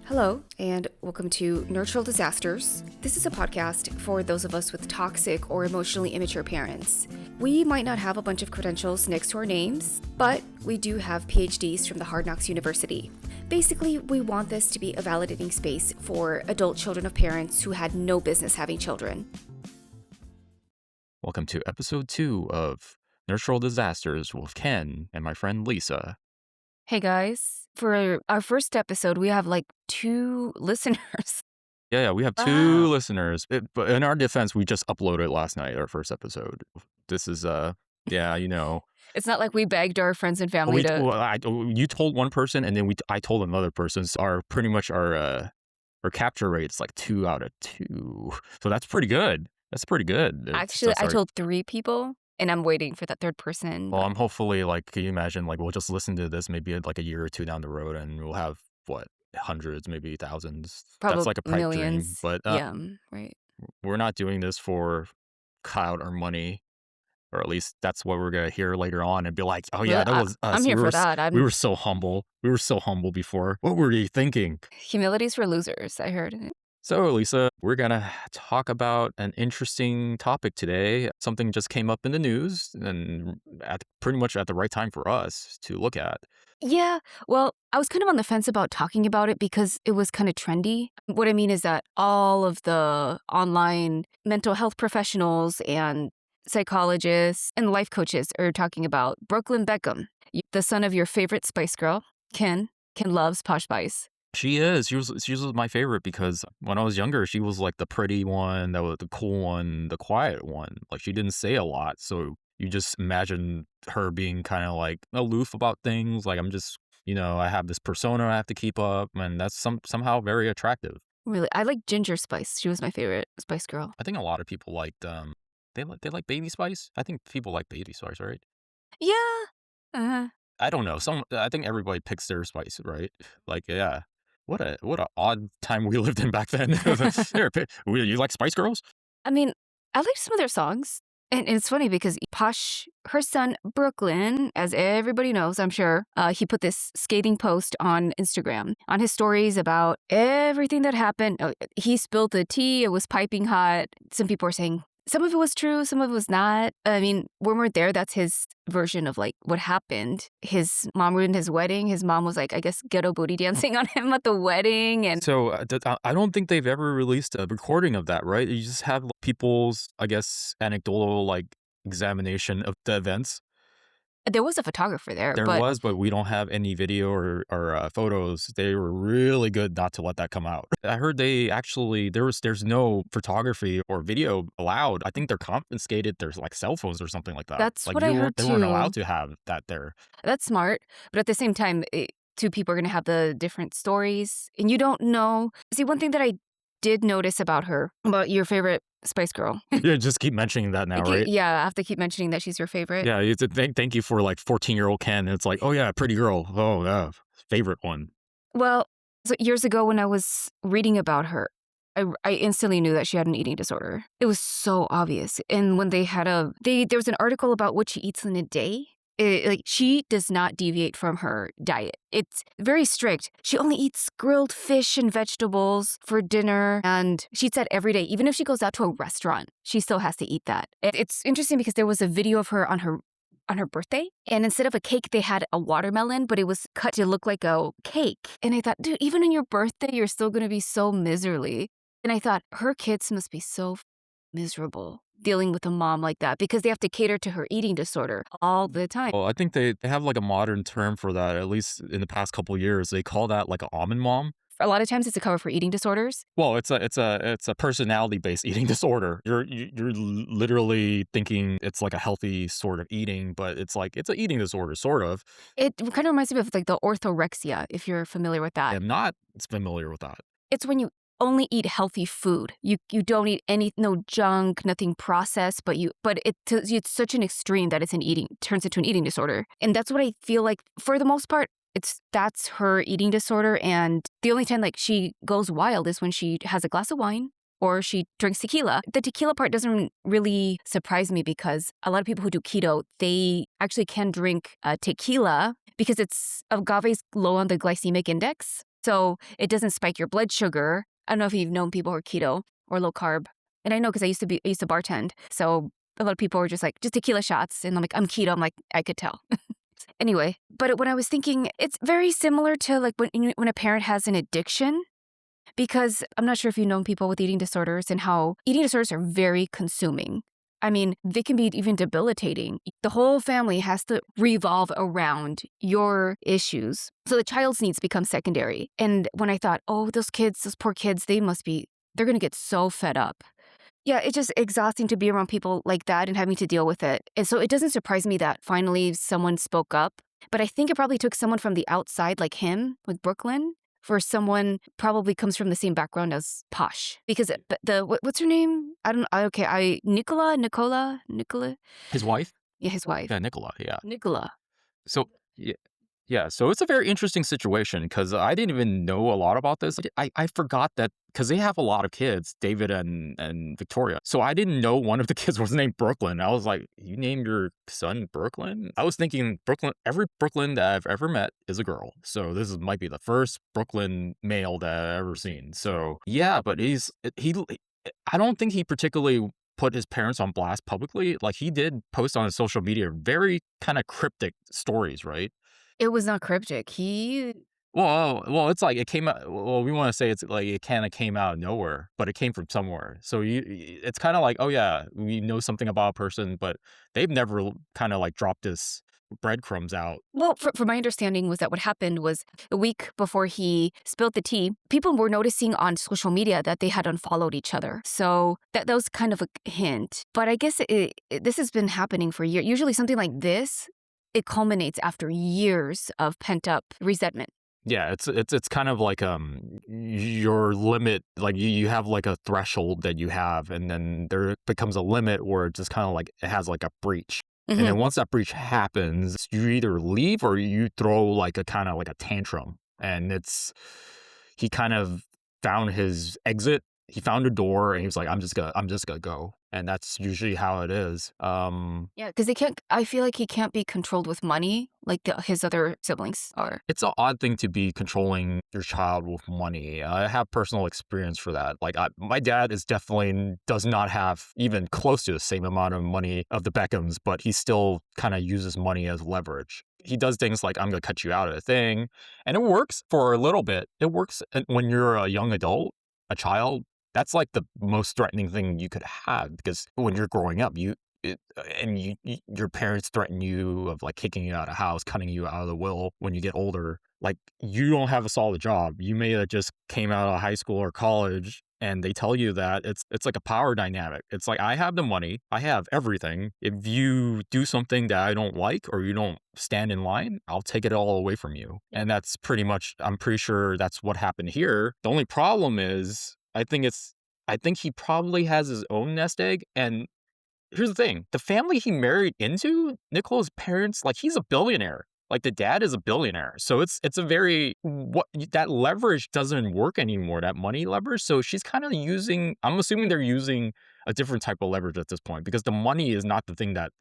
Hello, and welcome to Nurtural Disasters. This is a podcast for those of us with toxic or emotionally immature parents. We might not have a bunch of credentials next to our names, but we do have PhDs from the Hard Knocks University. Basically, we want this to be a validating space for adult children of parents who had no business having children. Welcome to episode 2 of Nurtural Disasters with Ken and my friend Lisa. Hey guys, for our first episode, we have like 2 listeners. Yeah, we have 2 listeners. But in our defense, we just uploaded last night, our first episode. This is, It's not like we begged our friends and family you told one person, and then I told another person. So our capture rate is like 2 out of 2. So that's pretty good. Actually, I told 3 people. And I'm waiting for that third person. Well, I'm hopefully, can you imagine, we'll just listen to this maybe like a year or 2 down the road, and we'll have, hundreds, maybe thousands. Probably That's like a pipe millions. dream. But yeah, right. We're not doing this for clout or money, or at least that's what we're going to hear later on and be like, oh, yeah, that was us. I'm here for that. We were so humble. We were so humble before. What were you thinking? Humility's for losers, I heard. So, Lisa, we're going to talk about an interesting topic today. Something just came up in the news and pretty much at the right time for us to look at. Yeah, well, I was kind of on the fence about talking about it because it was kind of trendy. What I mean is that all of the online mental health professionals and psychologists and life coaches are talking about Brooklyn Beckham, the son of your favorite Spice Girl, Ken. Ken loves Posh Spice. She is. She was my favorite because when I was younger, she was like the pretty one, that was the cool one, the quiet one. Like, she didn't say a lot, so you just imagine her being kind of like aloof about things. Like, I'm just, I have this persona I have to keep up, and that's somehow very attractive. Really, I like Ginger Spice. She was my favorite Spice Girl. I think a lot of people liked they like Baby Spice. I think people like Baby Spice, right? Yeah. I don't know. I think everybody picks their spice, right? Like, yeah. What a odd time we lived in back then. You like Spice Girls? I mean, I like some of their songs. And it's funny because Posh, her son, Brooklyn, as everybody knows, I'm sure, he put this scathing post on Instagram on his stories about everything that happened. He spilled the tea. It was piping hot. Some people are saying some of it was true, some of it was not. I mean, when we're there, that's his version of like what happened. His mom ruined his wedding. His mom was like, I guess, ghetto booty dancing on him at the wedding. And so I don't think they've ever released a recording of that, right? You just have people's, I guess, anecdotal examination of the events. There was a photographer there. But we don't have any video or photos. They were really good not to let that come out. I heard they actually, there's no photography or video allowed. I think they're confiscated. There's cell phones or something like that. That's what I heard too. They weren't allowed to have that there. That's smart. But at the same time, 2 people are going to have the different stories. And you don't know. See, one thing that I did notice about her, about your favorite Spice Girl. Yeah, just keep mentioning that now, right? Yeah, I have to keep mentioning that she's your favorite. Yeah, thank you for 14-year-old Ken. It's like, oh yeah, pretty girl. Oh yeah, favorite one. Well, so years ago when I was reading about her, I instantly knew that she had an eating disorder. It was so obvious. And when there was an article about what she eats in a day. She does not deviate from her diet. It's very strict. She only eats grilled fish and vegetables for dinner, and she eats that every day. Even if she goes out to a restaurant, she still has to eat that. It's interesting because there was a video of her on her birthday, and instead of a cake, they had a watermelon, but it was cut to look like a cake. And I thought, dude, even on your birthday, you're still going to be so miserly. And I thought, her kids must be so miserable dealing with a mom like that because they have to cater to her eating disorder all the time. Well, I think they have a modern term for that, at least in the past couple of years. They call that an almond mom. A lot of times it's a cover for eating disorders. Well, it's a personality-based eating disorder. You're literally thinking it's a healthy sort of eating, but it's an eating disorder, sort of. It kind of reminds me of the orthorexia, if you're familiar with that. I'm not familiar with that. It's when you only eat healthy food. You don't eat no junk, nothing processed, but it's such an extreme that turns into an eating disorder. And that's what I feel like for the most part. That's her eating disorder, and the only time she goes wild is when she has a glass of wine or she drinks tequila. The tequila part doesn't really surprise me because a lot of people who do keto, they actually can drink tequila because agave's low on the glycemic index. So it doesn't spike your blood sugar. I don't know if you've known people who are keto or low carb. And I know because I used to bartend. So a lot of people were just like, just tequila shots. And I'm like, I'm keto. I'm like, I could tell. Anyway, but when I was thinking, it's very similar to like when a parent has an addiction, because I'm not sure if you've known people with eating disorders and how eating disorders are very consuming. I mean, they can be even debilitating. The whole family has to revolve around your issues. So the child's needs become secondary. And when I thought, oh, those kids, those poor kids, they're going to get so fed up. Yeah, it's just exhausting to be around people like that and having to deal with it. And so it doesn't surprise me that finally someone spoke up. But I think it probably took someone from the outside like him, like Brooklyn, for someone probably comes from the same background as Posh. Because what's her name? I don't know. Okay, Nicola? His wife? Yeah, his wife. Yeah, Nicola, yeah. Nicola. So, yeah. Yeah, so it's a very interesting situation because I didn't even know a lot about this. I forgot that because they have a lot of kids, David and Victoria. So I didn't know one of the kids was named Brooklyn. I was like, you named your son Brooklyn? I was thinking Brooklyn, every Brooklyn that I've ever met is a girl. So might be the first Brooklyn male that I've ever seen. So yeah, but I don't think he particularly put his parents on blast publicly. Like he did post on his social media very kind of cryptic stories, right? It was not cryptic. Well, it's like it came out. Well, we want to say it's like it kind of came out of nowhere, but it came from somewhere. So it's kind of like, oh yeah, we know something about a person, but they've never kind of like dropped this breadcrumbs out. Well, for my understanding was that what happened was a week before he spilled the tea, people were noticing on social media that they had unfollowed each other. So that was kind of a hint. But I guess this has been happening for years. Usually something like this, it culminates after years of pent up resentment. Yeah, it's kind of like your limit, like you have like a threshold that you have, and then there becomes a limit where it just kind of like it has like a breach. And then once that breach happens, you either leave or you throw like a kind of like a tantrum. And he kind of found his exit. He found a door and he was like, I'm just gonna go. And that's usually how it is. Yeah, because I feel like he can't be controlled with money like his other siblings are. It's an odd thing to be controlling your child with money. I have personal experience for that. Like my dad does not have even close to the same amount of money of the Beckhams, but he still kind of uses money as leverage. He does things like, I'm going to cut you out of the thing. And it works for a little bit. It works when you're a young adult, a child. That's like the most threatening thing you could have, because when you're growing up, your parents threaten you of like kicking you out of the house, cutting you out of the will when you get older. Like you don't have a solid job. You may have just came out of high school or college and they tell you that it's like a power dynamic. It's like, I have the money, I have everything. If you do something that I don't like or you don't stand in line, I'll take it all away from you. And that's pretty much, I'm pretty sure that's what happened here. The only problem is I think he probably has his own nest egg. And here's the thing, the family he married into, Nicola's parents, like he's a billionaire. Like the dad is a billionaire. So it's a very, that leverage doesn't work anymore, that money leverage. So she's kind of I'm assuming they're using a different type of leverage at this point, because the money is not the thing that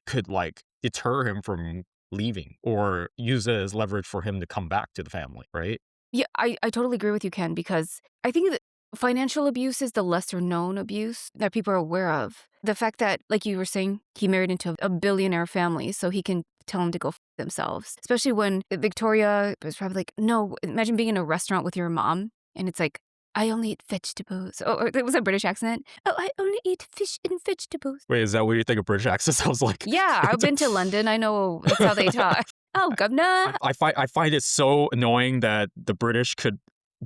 could like deter him from leaving or use it as leverage for him to come back to the family, right? Yeah, I totally agree with you, Ken, because I think that financial abuse is the lesser known abuse that people are aware of. The fact that, like you were saying, he married into a billionaire family, so he can tell them to go themselves. Especially when Victoria was probably like, no, imagine being in a restaurant with your mom and it's like, I only eat vegetables. Or it was a British accent. Oh, I only eat fish and vegetables. Wait, is that what you think of British accents? I was like, yeah, I've been to London. I know that's how they talk. Oh, governor. I find it so annoying that the British could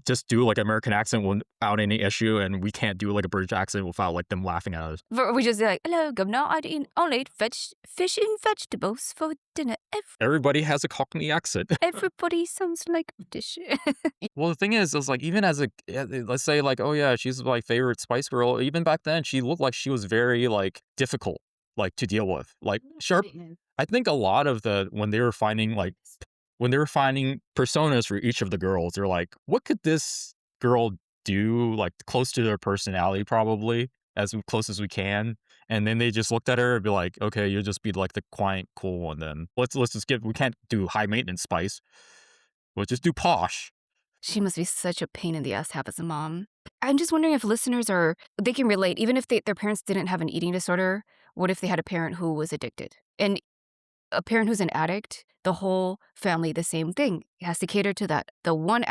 just do like American accent without any issue, and we can't do like a British accent without like them laughing at us. We just like, hello, governor, I only eat fish and vegetables for dinner. Everybody has a Cockney accent. Everybody sounds like British. Well, the thing is like even as let's say like, oh yeah, she's my favorite Spice Girl. Even back then, she looked like she was very like difficult, like to deal with. Like sharp. I think a lot of when they were finding personas for each of the girls, they're like, what could this girl do, like close to their personality, probably as close as we can. And then they just looked at her and be like, okay, you'll just be like the quiet, cool one then. Let's just we can't do high maintenance Spice. We'll just do Posh. She must be such a pain in the ass to have as a mom. I'm just wondering if listeners are they can relate, even if their parents didn't have an eating disorder, what if they had a parent who was addicted? And a parent who's an addict, the whole family, the same thing. It has to cater to that. The one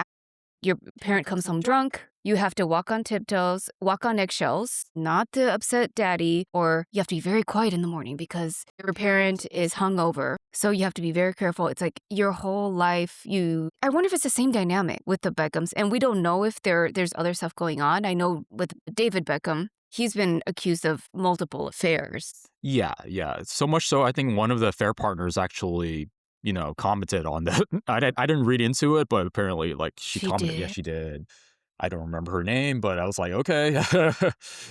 your parent comes home drunk, you have to walk on tiptoes, walk on eggshells, not to upset daddy, or you have to be very quiet in the morning because your parent is hungover. So you have to be very careful. It's like your whole life, I wonder if it's the same dynamic with the Beckhams. And we don't know if there's other stuff going on. I know with David Beckham, he's been accused of multiple affairs. Yeah, yeah. So much so, I think one of the affair partners actually, commented on that. I didn't read into it, but apparently, like, she She commented. Yeah, did. she did. I don't remember her name, but I was like, okay.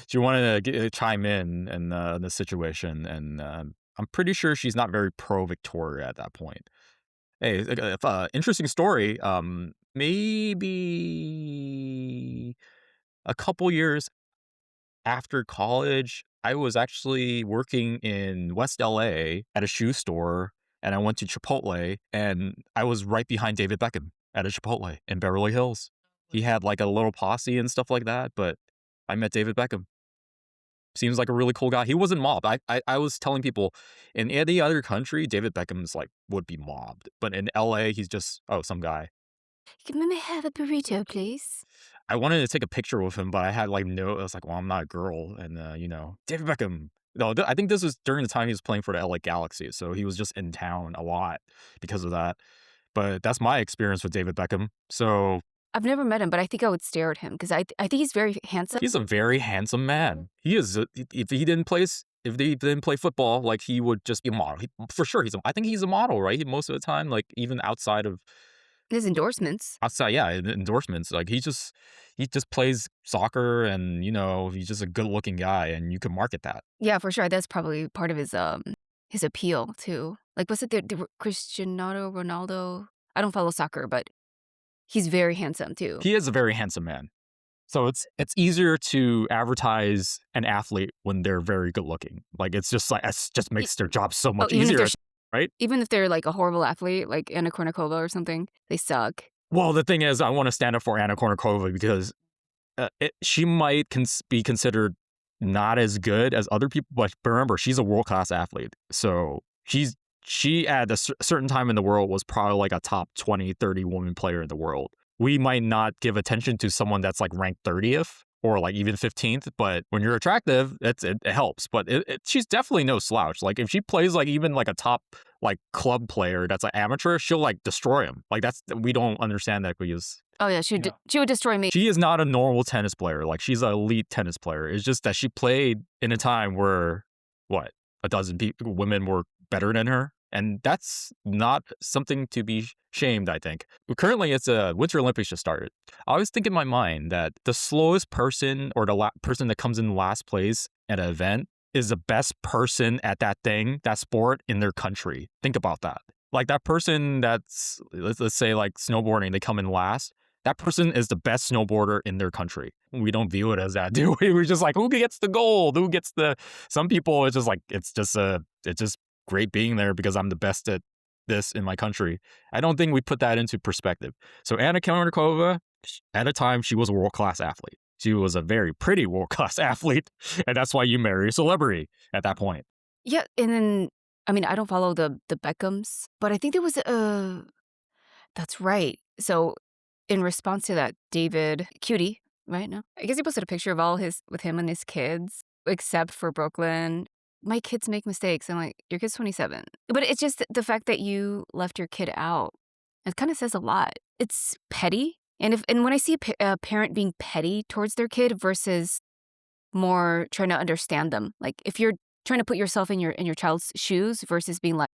She wanted to chime in the situation, and I'm pretty sure she's not very pro Victoria at that point. Hey, interesting story. Maybe a couple years after college, I was actually working in West LA at a shoe store, and I went to Chipotle, and I was right behind David Beckham at a Chipotle in Beverly Hills. He had like a little posse and stuff like that, but I met David Beckham. Seems like a really cool guy. He wasn't mobbed. I was telling people in any other country, David Beckham's like would be mobbed, but in LA, he's just some guy. Can I have a burrito, please? I wanted to take a picture with him, but I had like no. I was like, well, I'm not a girl, and David Beckham. No, I think this was during the time he was playing for the LA Galaxy, so he was just in town a lot because of that. But that's my experience with David Beckham. So I've never met him, but I think I would stare at him because I think he's very handsome. he's a very handsome man. He is. If he didn't play, if he didn't play football, like he would just be a model. For sure, I think he's a model, right? Most of the time, like even His endorsements. outside, yeah, endorsements. Like he just plays soccer, and he's just a good looking guy, and you can market that. Yeah, for sure. That's probably part of his appeal too. Like, was it the Cristiano Ronaldo? I don't follow soccer, but he's very handsome too. He is a very handsome man. So it's easier to advertise an athlete when they're very good looking. Like it's just E- makes their job so Oh, much easier, right? even if they're like a horrible athlete, like Anna Kournikova or something, they suck. Well, the thing is, I want to stand up for Anna Kournikova because she might be considered not as good as other people, but remember, she's a world class athlete. So she at a certain time in the world was probably like a top 20, 30 woman player in the world. We might not give attention to someone that's like ranked 30th or like even 15th, but when you're attractive, it helps. But she's definitely no slouch. Like if she plays like even like a top like club player that's an amateur, she'll like destroy him. Like we don't understand that because Oh yeah, she would destroy me. she is not a normal tennis player. Like she's an elite tennis player. It's just that she played in a time where a dozen women were better than her, and that's not something to be shamed. I think. But currently, it's a Winter Olympics just started. I always think in my mind that the slowest person or the person that comes in last place at an event is the best person at that thing, that sport in their country. Think about that. Like that person that's let's say like snowboarding, they come in last. That person is the best snowboarder in their country. We don't view it as that, do we? We're just like, who gets the gold? Who gets the? Some people, it's just like it's just great being there because I'm the best at this in my country. I don't think we put that into perspective. So Anna Kournikova, at a time, she was a world class athlete. She was a very pretty world class athlete, and that's why you marry a celebrity at that point. Yeah, and then I mean I don't follow the Beckhams, but I think there was a. That's right. So in response to that, David, cutie, right? No, I guess he posted a picture of all his with him and his kids, except for Brooklyn. My kids make mistakes. I'm like, your kid's 27, but it's just the fact that you left your kid out. It kind of says a lot. It's petty, and when I see a parent being petty towards their kid versus more trying to understand them, like if you're trying to put yourself in your child's shoes versus being like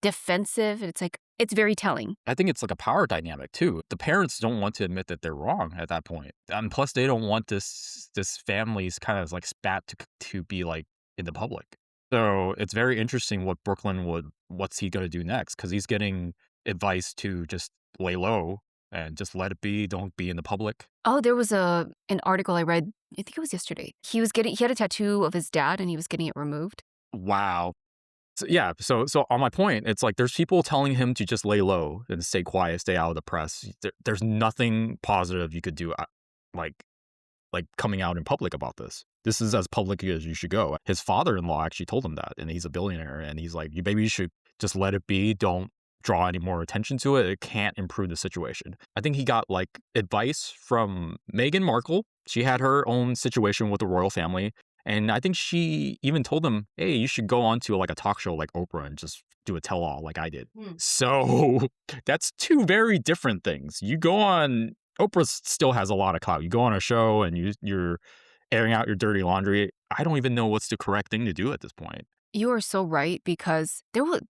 defensive, it's like it's very telling. I think it's like a power dynamic too. The parents don't want to admit that they're wrong at that point, and plus they don't want this family's kind of like spat to be like in the public. So it's very interesting what's he gonna do next because he's getting advice to just lay low and just let it be. Don't be in the public. Oh, there was an article I read, I think it was yesterday. He had a tattoo of his dad and he was getting it removed. Wow. So on my point, it's like there's people telling him to just lay low and stay quiet, stay out of the press. There's nothing positive you could do, like coming out in public about this. This is as public as you should go. His father-in-law actually told him that, and he's a billionaire, and he's like, "You maybe you should just let it be. Don't draw any more attention to it. It can't improve the situation." I think he got like advice from Meghan Markle. She had her own situation with the royal family, and I think she even told him, "Hey, you should go on to like a talk show like Oprah and just do a tell-all like I did." So that's two very different things. You go on Oprah still has a lot of clout. You go on a show and you're airing out your dirty laundry. I don't even know what's the correct thing to do at this point. You are so right because there were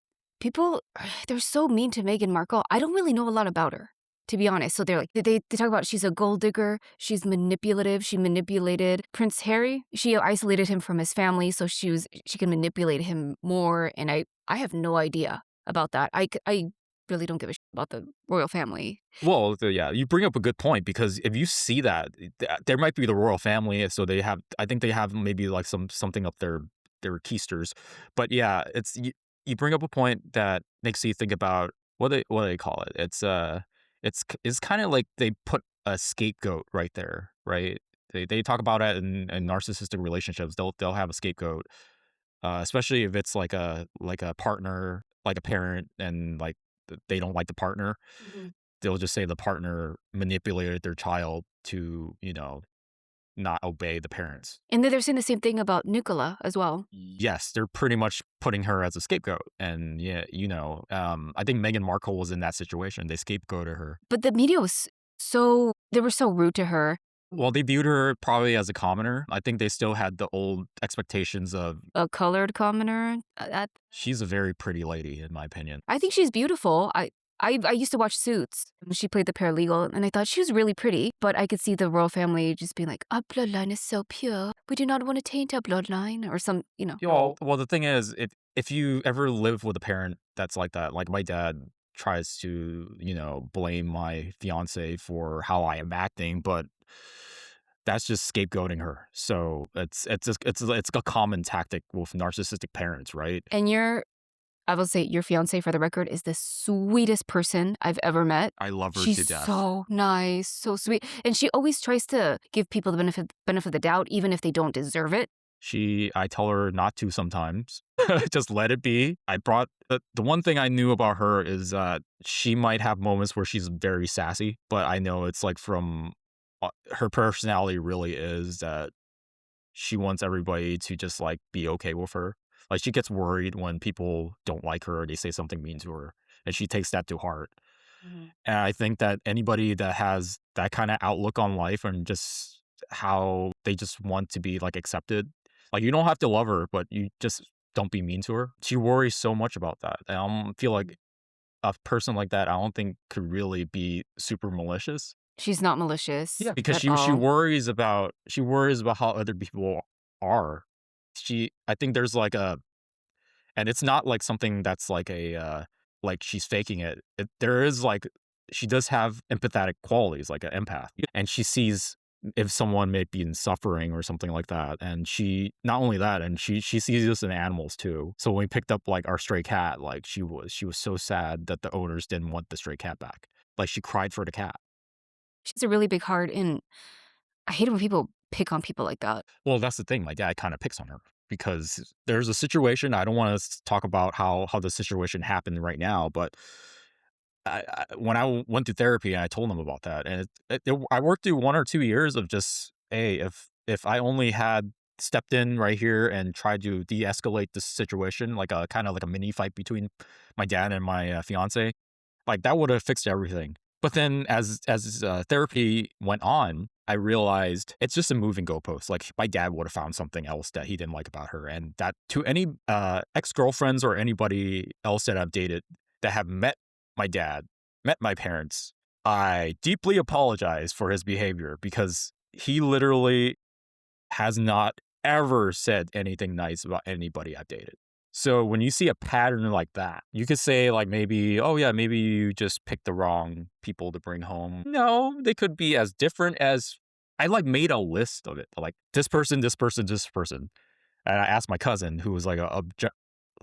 people, they're so mean to Meghan Markle. I don't really know a lot about her, to be honest. So they're like, they talk about she's a gold digger, she's manipulative, she manipulated Prince Harry. She isolated him from his family, so she can manipulate him more. And I have no idea about that. I really don't give a shit about the royal family. Well, yeah, you bring up a good point because if you see that, there might be the royal family, so they have. I think they have maybe like something up their keisters, but yeah, you bring up a point that makes you think about what do they call it? It's kind of like they put a scapegoat right there, right? They talk about it in narcissistic relationships. They'll have a scapegoat, especially if it's like a partner, like a parent, and like they don't like the partner. They'll just say the partner manipulated their child to, not obey the parents. And then they're saying the same thing about Nicola as well. Yes, they're pretty much putting her as a scapegoat. And yeah, I think Meghan Markle was in that situation. They scapegoated her. But the media was they were so rude to her. Well, they viewed her probably as a commoner. I think they still had the old expectations of A colored commoner. she's a very pretty lady, in my opinion. I think she's beautiful. I used to watch Suits when she played the paralegal, and I thought she was really pretty. But I could see the royal family just being like, "Our bloodline is so pure. We do not want to taint our bloodline," or some. Well, the thing is, if you ever live with a parent that's like that, like my dad tries to, blame my fiance for how I am acting, but that's just scapegoating her. So it's a common tactic with narcissistic parents, right? And I will say your fiance, for the record, is the sweetest person I've ever met. I love her She's to death. so nice, so sweet, and she always tries to give people the benefit of the doubt, even if they don't deserve it. I tell her not to sometimes. Just let it be. I brought the one thing I knew about her is she might have moments where she's very sassy, but I know it's like from her personality really is that she wants everybody to just like be okay with her. Like she gets worried when people don't like her or they say something mean to her, and she takes that to heart. And I think that anybody that has that kind of outlook on life and just how they just want to be like accepted, like you don't have to love her, but you just don't be mean to her. She worries so much about that. And I don't feel like a person like that, I don't think could really be super malicious. She's not malicious Yeah, because at she all. worries about how other people are. I think there's like a and it's not like something that's like like she's faking it. There is like she does have empathetic qualities, like an empath, and she sees if someone may be in suffering or something like that. And she not only that, and she sees this in animals too. So when we picked up like our stray cat, like she was so sad that the owners didn't want the stray cat back. Like she cried for the cat. She has a really big heart, and I hate it when people pick on people like that. Well, that's the thing. My dad kind of picks on her because there's a situation. I don't want to talk about how the situation happened right now, but when I went to therapy and I told him about that, and I worked through 1 or 2 years of just, hey, if I only had stepped in right here and tried to de-escalate this situation, like a kind of like a mini fight between my dad and my fiance, like that would have fixed everything. But then as therapy went on, I realized it's just a moving goalpost. Like my dad would have found something else that he didn't like about her. And that to any ex-girlfriends or anybody else that I've dated that have met my dad, met my parents, I deeply apologize for his behavior because he literally has not ever said anything nice about anybody I've dated. So when you see a pattern like that, you could say like maybe, oh yeah, maybe you just picked the wrong people to bring home. No, they could be as different as I like made a list of it. Like this person, this person, this person. And I asked my cousin who was like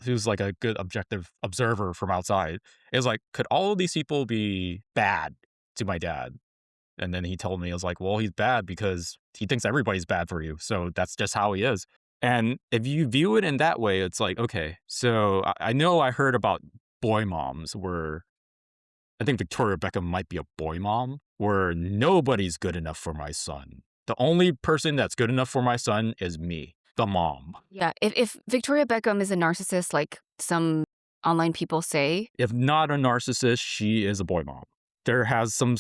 who's like a good objective observer from outside, is like, could all of these people be bad to my dad? And then he told me, I was like, well, he's bad because he thinks everybody's bad for you. So that's just how he is. And if you view it in that way, it's like, okay, so I know I heard about boy moms where I think Victoria Beckham might be a boy mom where nobody's good enough for my son. The only person that's good enough for my son is me, the mom. Yeah, if Victoria Beckham is a narcissist, like some online people say, If not a narcissist, she is a boy mom. There has some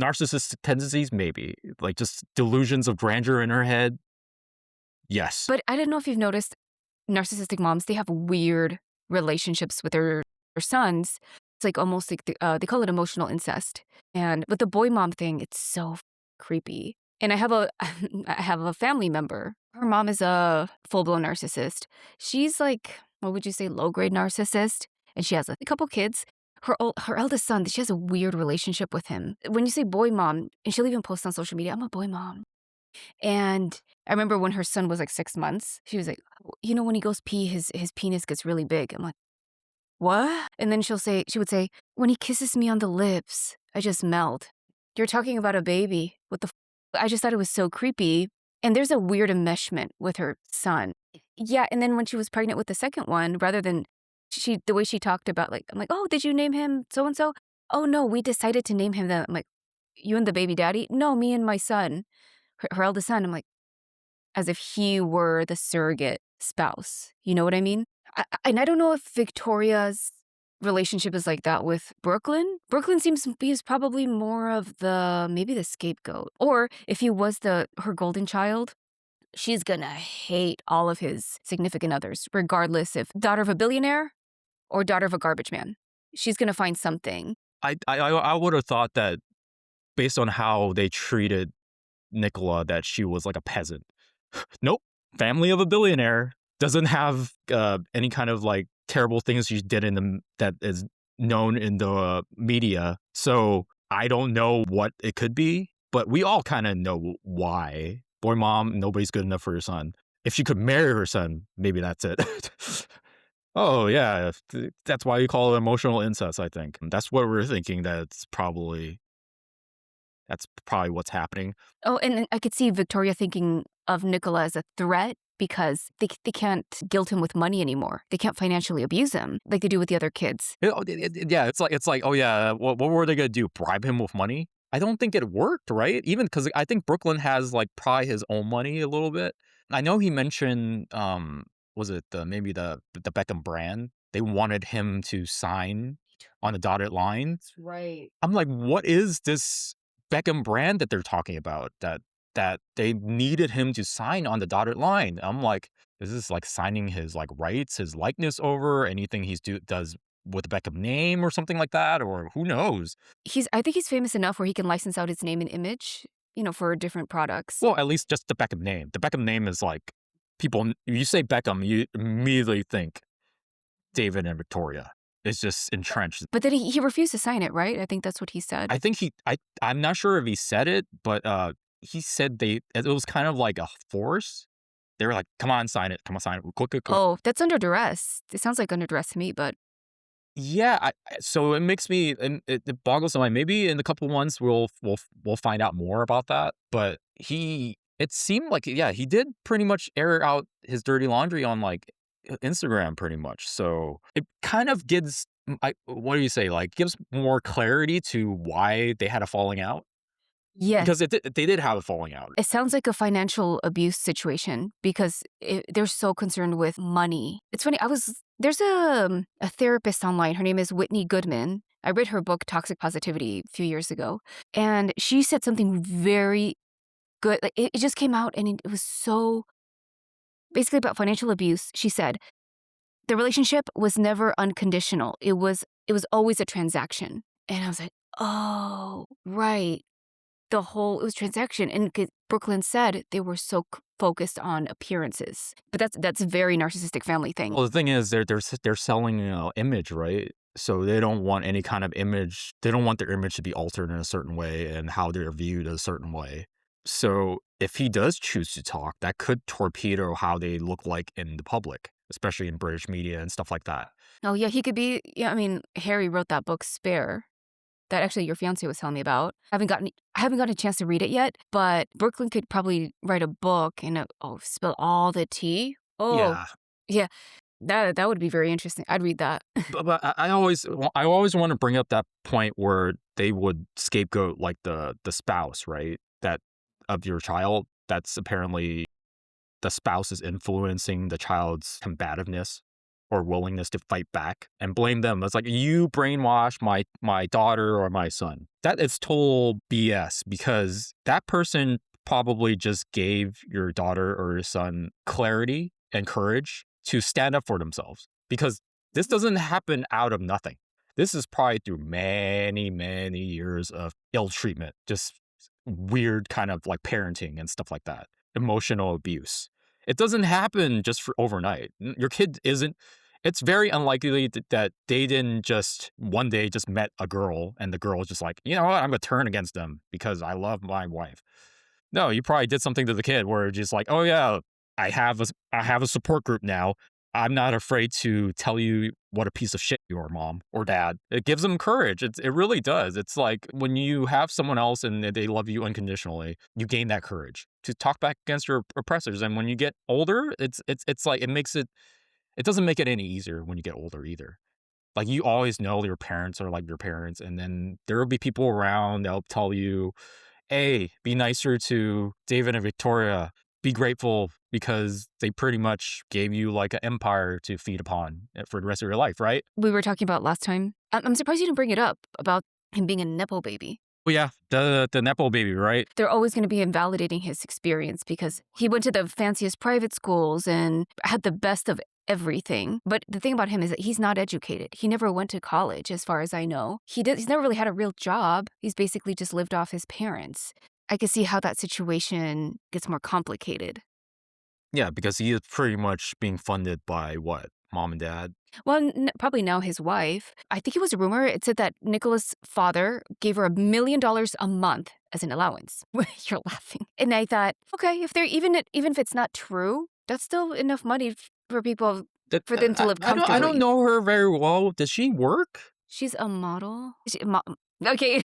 narcissistic tendencies, maybe, like just delusions of grandeur in her head. Yes. but I don't know if you've noticed narcissistic moms, they have weird relationships with their sons. It's like almost like they call it emotional incest. And with the boy mom thing, it's so creepy. And I have a I have a family member. Her mom is a full blown narcissist. She's like, what would you say, low grade narcissist, and she has a couple kids. Her eldest son, she has a weird relationship with him. When you say boy mom, and she'll even post on social media, I'm a boy mom. And I remember when her son was like 6 months, she was like, you know, when he goes pee, his penis gets really big. I'm like, what? And then she would say, when he kisses me on the lips, I just melt. You're talking about a baby. What the I just thought it was so creepy. And there's a weird enmeshment with her son. Yeah. And then when she was pregnant with the second one, rather than the way she talked about, like, I'm like, oh, did you name him so and so? Oh, no, we decided to name him that. I'm like, you and the baby daddy? No, me and my son, her eldest son. I'm like, as if he were the surrogate spouse. You know what I mean? And I don't know if Victoria's relationship is like that with Brooklyn. Brooklyn seems to be is probably more of the maybe the scapegoat. Or if he was her golden child, she's gonna hate all of his significant others, regardless if daughter of a billionaire or daughter of a garbage man. She's gonna find something. I would have thought that based on how they treated Nicola, that she was like a peasant. Nope. Family of a billionaire doesn't have any kind of like terrible things she did in the that is known in the media. So I don't know what it could be, but we all kind of know why. Boy, mom, nobody's good enough for your son. If she could marry her son, maybe that's it. Oh yeah, that's why you call it emotional incest. I think that's what we're thinking. That's probably what's happening. Oh, and I could see Victoria thinking of Nicola as a threat because they can't guilt him with money anymore. They can't financially abuse him like they do with the other kids. Yeah, it's like, oh yeah, what were they gonna do? Bribe him with money? I don't think it worked, right? Even because I think Brooklyn has like probably his own money a little bit. I know he mentioned, was it the Beckham brand? They wanted him to sign on the dotted line. That's right. I'm like, what is this Beckham brand that they're talking about that they needed him to sign on the dotted line? I'm like, is this like signing his like rights, his likeness over anything does with the Beckham name or something like that, or who knows? I think he's famous enough where he can license out his name and image, for different products. Well, at least just the Beckham name. The Beckham name is like you say Beckham, you immediately think David and Victoria. It's just entrenched. But then he refused to sign it, right? I think that's what he said. I think I'm not sure if he said it, but he said it was kind of like a force. They were like, "Come on, sign it. Come on, sign it. Quick, quick, quick." Oh, that's under duress. It sounds like under duress to me, but Yeah, so it makes me and it boggles the mind. Maybe in a couple months we'll find out more about that. But it seemed like yeah, he did pretty much air out his dirty laundry on like Instagram, pretty much. So it kind of gives what do you say? Like gives more clarity to why they had a falling out yes. because they did have a falling out. It sounds like a financial abuse situation because they're so concerned with money. It's funny. There's a therapist online. Her name is Whitney Goodman. I read her book Toxic Positivity a few years ago, and she said something very good. Like it just came out, and it was so basically about financial abuse. She said the relationship was never unconditional. It was always a transaction, and I was like, oh, right. It was transaction, and Brooklyn said they were so focused on appearances. But that's a very narcissistic family thing. Well, the thing is, they're selling image, right? So they don't want any kind of image. They don't want their image to be altered in a certain way and how they're viewed a certain way. So if he does choose to talk, that could torpedo how they look like in the public. especially in British media and stuff like that. Oh, yeah, he could be yeah, I mean, Harry wrote that book, Spare, that actually your fiancé was telling me about. I haven't gotten a chance to read it yet, but Brooklyn could probably write a book and, spill all the tea. Oh, Yeah, yeah, that would be very interesting. I'd read that. but I always want to bring up that point where they would scapegoat like the spouse, right? That of your child. That's apparently the spouse is influencing the child's combativeness or willingness to fight back and blame them. It's like you brainwash my daughter or my son. That is total BS because that person probably just gave your daughter or your son clarity and courage to stand up for themselves because this doesn't happen out of nothing. This is probably through many, many years of ill treatment, just weird kind of like parenting and stuff like that, emotional abuse. It doesn't happen just for overnight. Your kid isn't. It's very unlikely that they didn't just one day just met a girl and the girl was just like, you know what, I'm gonna turn against them because I love my wife. No, you probably did something to the kid where it's just like, oh yeah, I have a support group now. I'm not afraid to tell you what a piece of shit you are, mom or dad. It gives them courage. It really does. It's like when you have someone else and they love you unconditionally, you gain that courage to talk back against your oppressors. And when you get older, it's like it doesn't make it any easier when you get older either. Like you always know your parents are like your parents, and then there will be people around that'll tell you, "Hey, be nicer to David and Victoria. Be grateful because they pretty much gave you like an empire to feed upon for the rest of your life, right?" We were talking about last time. I'm surprised you didn't bring it up about him being a nepo baby. Well, yeah, the nepo baby, right? They're always gonna be invalidating his experience because he went to the fanciest private schools and had the best of everything. But the thing about him is that he's not educated. He never went to college, as far as I know. He's never really had a real job. He's basically just lived off his parents. I can see how that situation gets more complicated. Yeah, because he is pretty much being funded by what? Mom and dad? Well, probably now his wife. I think it was a rumor. It said that Nicola's father gave her $1 million a month as an allowance. You're laughing. And I thought, okay, if they're even if it's not true, that's still enough money for people for them to live I don't comfortably. know her very well. Does she work? She's a model. Okay,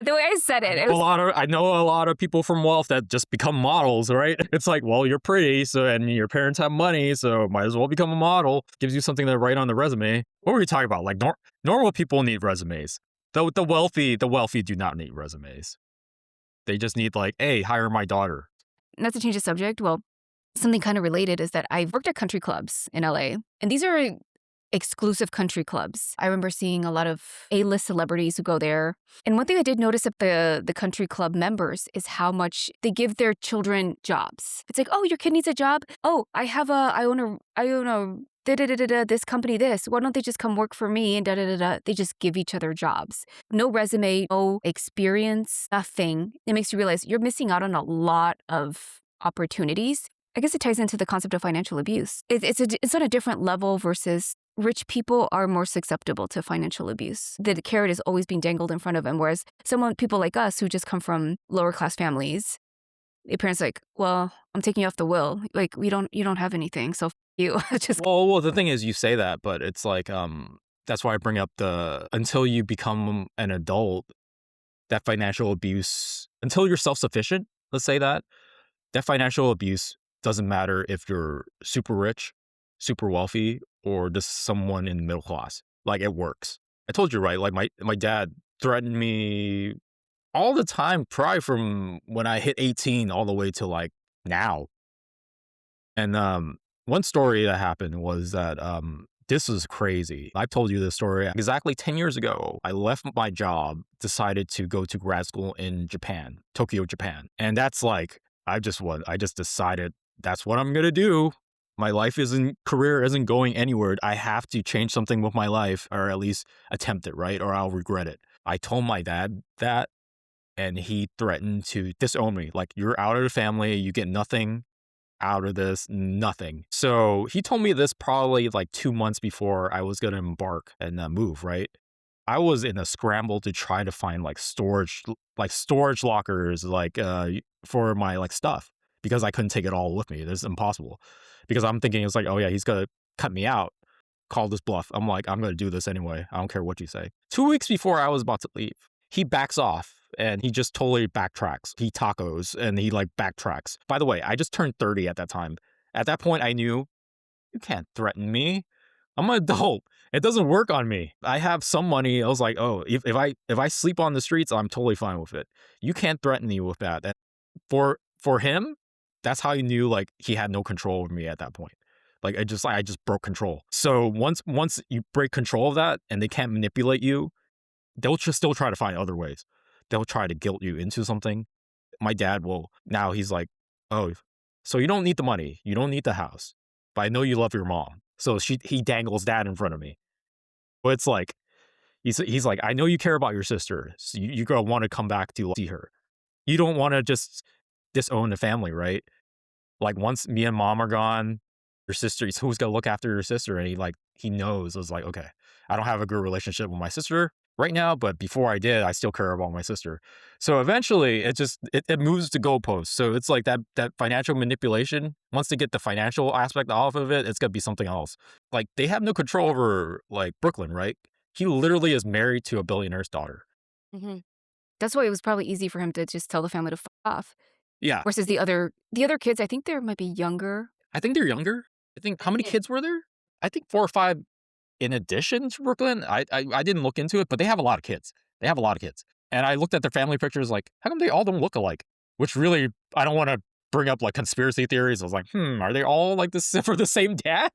the way I said it, I know a lot of people from wealth that just become models, right? It's like, well, you're pretty, so and your parents have money, so might as well become a model. Gives you something to write on the resume. What were we talking about? Like normal people need resumes. The wealthy do not need resumes. They just need like, hey, hire my daughter. not to change the subject. Well, something kind of related is that I've worked at country clubs in LA, and these are exclusive country clubs. I remember seeing a lot of A-list celebrities who go there. And one thing I did notice of the country club members is how much they give their children jobs. It's like, oh, your kid needs a job. Oh, I own a da da da da da this company this. Why don't they just come work for me and da da da da? They just give each other jobs. No resume, no experience, nothing. It makes you realize you're missing out on a lot of opportunities. I guess it ties into the concept of financial abuse. It's on a different level versus rich people are more susceptible to financial abuse. The carrot is always being dangled in front of them, whereas people like us who just come from lower class families, the parents like, well, I'm taking you off the will. Like you don't have anything, so you just Well, the thing is, you say that, but it's like, that's why I bring up the until you become an adult, that financial abuse, until you're self sufficient, let's say that financial abuse doesn't matter if you're super rich, super wealthy, or just someone in the middle class. Like it works. I told you, right? Like my dad threatened me all the time, probably from when I hit 18 all the way to like now. And one story that happened was that this is crazy. I've told you this story exactly 10 years ago. I left my job, decided to go to grad school in Japan, Tokyo, Japan. And that's like, I just decided that's what I'm going to do. My career isn't going anywhere. I have to change something with my life, or at least attempt it, right? Or I'll regret it. I told my dad that, and he threatened to disown me. Like, you're out of the family. You get nothing out of this, nothing. So he told me this probably like 2 months before I was going to embark and move, right? I was in a scramble to try to find like storage lockers, for my like stuff, because I couldn't take it all with me. This is impossible, because I'm thinking it's like, oh yeah, he's gonna cut me out, called his bluff. I'm like, I'm gonna do this anyway. I don't care what you say. 2 weeks before I was about to leave, he backs off and he just totally backtracks. He tacos and he like backtracks. By the way, I just turned 30 at that time. At that point, I knew you can't threaten me. I'm an adult. It doesn't work on me. I have some money. I was like, oh, if I sleep on the streets, I'm totally fine with it. You can't threaten me with that. And for him, that's how you knew like he had no control over me at that point. Like I just broke control. So once you break control of that and they can't manipulate you, they'll just still try to find other ways. They'll try to guilt you into something. My dad will now he's like, oh, so you don't need the money, you don't need the house, but I know you love your mom. So he dangles that in front of me. But it's like he's like, I know you care about your sister. So you're gonna want to come back to see her. You don't want to just disown the family, right? Like once me and mom are gone, your sister, who's gonna look after your sister? And he knows. I was like, okay, I don't have a good relationship with my sister right now, but before I did, I still care about my sister. So eventually it moves to goalposts. So it's like that financial manipulation, once they get the financial aspect off of it, it's gonna be something else. Like they have no control over like Brooklyn, right? He literally is married to a billionaire's daughter. Mhm. That's why it was probably easy for him to just tell the family to fuck off. Yeah. Versus the other kids, I think they might be younger. I think they're younger. I think how many Yeah. kids were there? I think 4 or 5 in addition to Brooklyn. I didn't look into it, but they have a lot of kids. They have a lot of kids. And I looked at their family pictures like, how come they all don't look alike? Which really, I don't want to bring up like conspiracy theories. I was like, are they all like this for the same dad?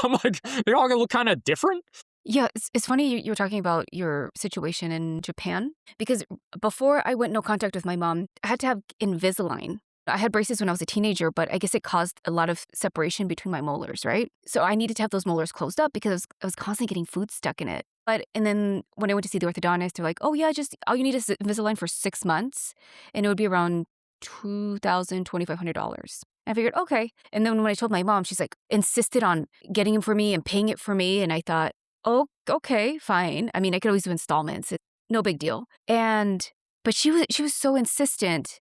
I'm like, they're all gonna look kind of different. Yeah, it's funny you were talking about your situation in Japan because before I went no contact with my mom, I had to have Invisalign. I had braces when I was a teenager, but I guess it caused a lot of separation between my molars, right? So I needed to have those molars closed up because I was constantly getting food stuck in it. And then when I went to see the orthodontist, they're like, "Oh yeah, just all you need is Invisalign for 6 months, and it would be around $2,000 $2,500." I figured, okay. And then when I told my mom, she's like insisted on getting them for me and paying it for me, and I thought, oh, okay, fine. I mean, I could always do installments. No big deal. But she was so insistent.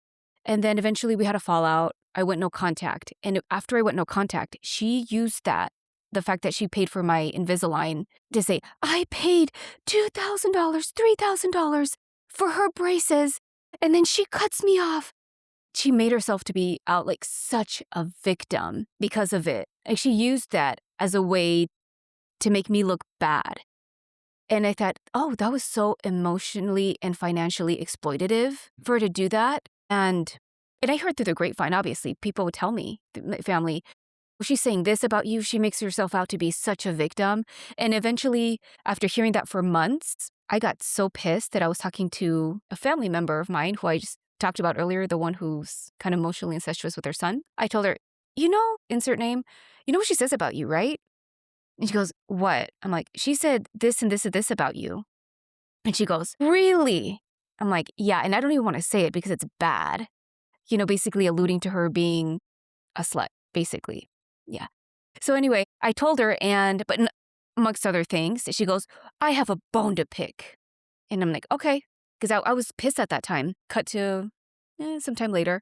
And then eventually we had a fallout. I went no contact. And after I went no contact, she used the fact that she paid for my Invisalign to say, I paid $2,000, $3,000 for her braces. And then she cuts me off. She made herself to be out like such a victim because of it. Like she used that as a way to make me look bad. And I thought, oh, that was so emotionally and financially exploitative for her to do that. And I heard through the grapevine, obviously, people would tell me, my family, well, she's saying this about you. She makes herself out to be such a victim. And eventually, after hearing that for months, I got so pissed that I was talking to a family member of mine who I just talked about earlier, the one who's kind of emotionally incestuous with her son. I told her, insert name, you know what she says about you, right? And she goes, what? I'm like, she said this and this and this about you. And she goes, really? I'm like, yeah, and I don't even want to say it because it's bad. Basically alluding to her being a slut, basically. Yeah. So anyway, I told her, but amongst other things, she goes, I have a bone to pick. And I'm like, okay. Because I was pissed at that time. Cut to sometime later.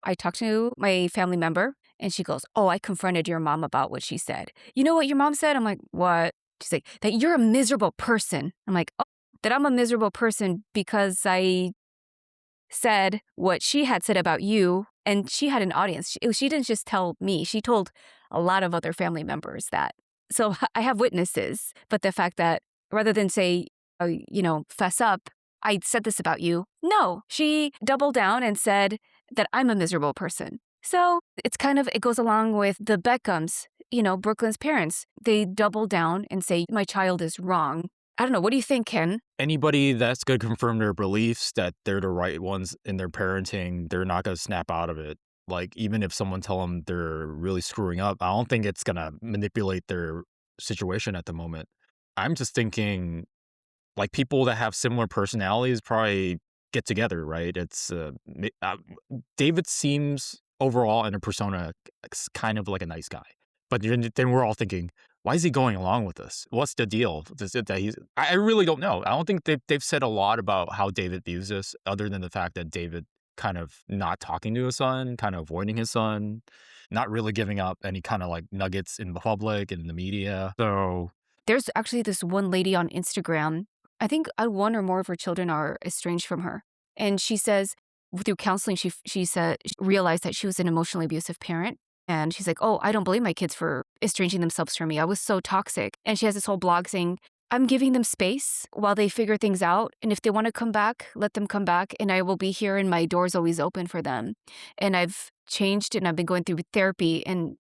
I talked to my family member, and she goes, oh, I confronted your mom about what she said. You know what your mom said? I'm like, what? She's like, that you're a miserable person. I'm like, oh, that I'm a miserable person because I said what she had said about you, and she had an audience. She didn't just tell me. She told a lot of other family members that. So I have witnesses, but the fact that rather than say, fess up, I said this about you. No, she doubled down and said that I'm a miserable person. So it goes along with the Beckhams, Brooklyn's parents. They double down and say, my child is wrong. I don't know. What do you think, Ken? Anybody that's going to confirm their beliefs that they're the right ones in their parenting, they're not going to snap out of it. Like, even if someone tell them they're really screwing up, I don't think it's going to manipulate their situation at the moment. I'm just thinking, like, people that have similar personalities probably get together, right? David seems overall in a persona kind of like a nice guy. But then we're all thinking, why is he going along with this? What's the deal? Is it that I really don't know. I don't think they've said a lot about how David views this, other than the fact that David kind of not talking to his son, kind of avoiding his son. not really giving up any kind of like nuggets in the public and in the media. So There's actually this one lady on Instagram. I think one or more of her children are estranged from her. And she says through counseling, she said she realized that she was an emotionally abusive parent. And she's like, oh, I don't blame my kids for estranging themselves from me. I was so toxic. And she has this whole blog saying, I'm giving them space while they figure things out. And if they want to come back, let them come back. And I will be here and my door's always open for them. And I've changed and I've been going through therapy and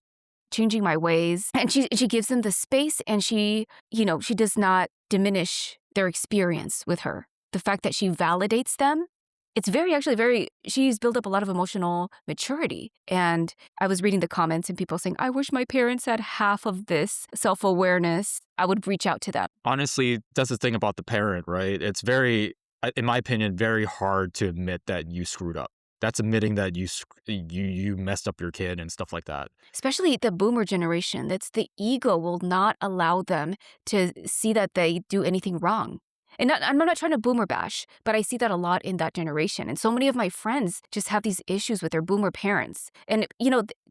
changing my ways. And she gives them the space and she does not diminish their experience with her. The fact that she validates them, it's she's built up a lot of emotional maturity. And I was reading the comments and people saying, I wish my parents had half of this self-awareness. I would reach out to them. honestly, that's the thing about the parent, right? It's in my opinion, very hard to admit that you screwed up. That's admitting that you messed up your kid and stuff like that. Especially the boomer generation. That's the ego will not allow them to see that they do anything wrong. And I'm not trying to boomer bash, but I see that a lot in that generation. And so many of my friends just have these issues with their boomer parents. And,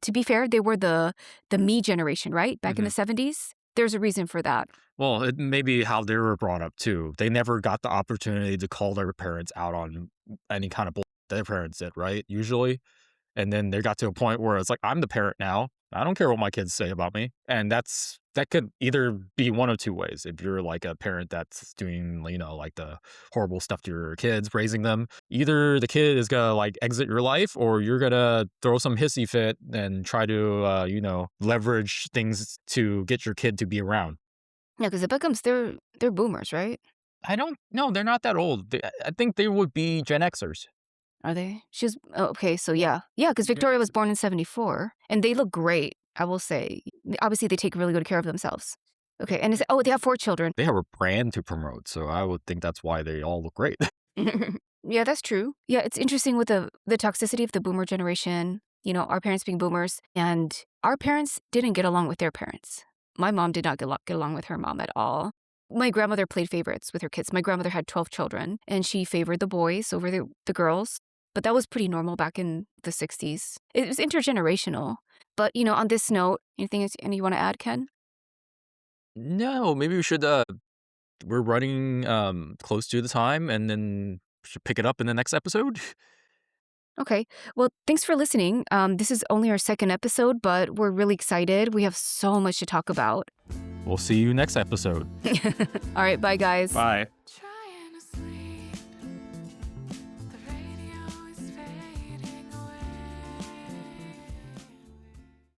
to be fair, they were the me generation, right? Back in the 70s. There's a reason for that. Well, it may be how they were brought up too. They never got the opportunity to call their parents out on any kind of bull their parents did, right? Usually. And then they got to a point where it's like, I'm the parent now. I don't care what my kids say about me. And that could either be one of two ways. If you're like a parent that's doing, like the horrible stuff to your kids, raising them, either the kid is going to like exit your life or you're going to throw some hissy fit and try to, leverage things to get your kid to be around. Yeah, because the Beckhams, they're boomers, right? I don't know. They're not that old. I think they would be Gen Xers. Are they? Okay, so yeah. Yeah, because Victoria was born in 74, and they look great, I will say. Obviously, they take really good care of themselves. Okay, and they have 4 children. They have a brand to promote, so I would think that's why they all look great. Yeah, that's true. Yeah, it's interesting with the toxicity of the boomer generation, our parents being boomers, and our parents didn't get along with their parents. My mom did not get along with her mom at all. My grandmother played favorites with her kids. My grandmother had 12 children, and she favored the boys over the girls. But that was pretty normal back in the 60s. It was intergenerational. But, on this note, anything you want to add, Ken? No, maybe we should, we're running close to the time and then we should pick it up in the next episode. Okay. Well, thanks for listening. This is only our 2nd episode, but we're really excited. We have so much to talk about. We'll see you next episode. All right. Bye, guys. Bye.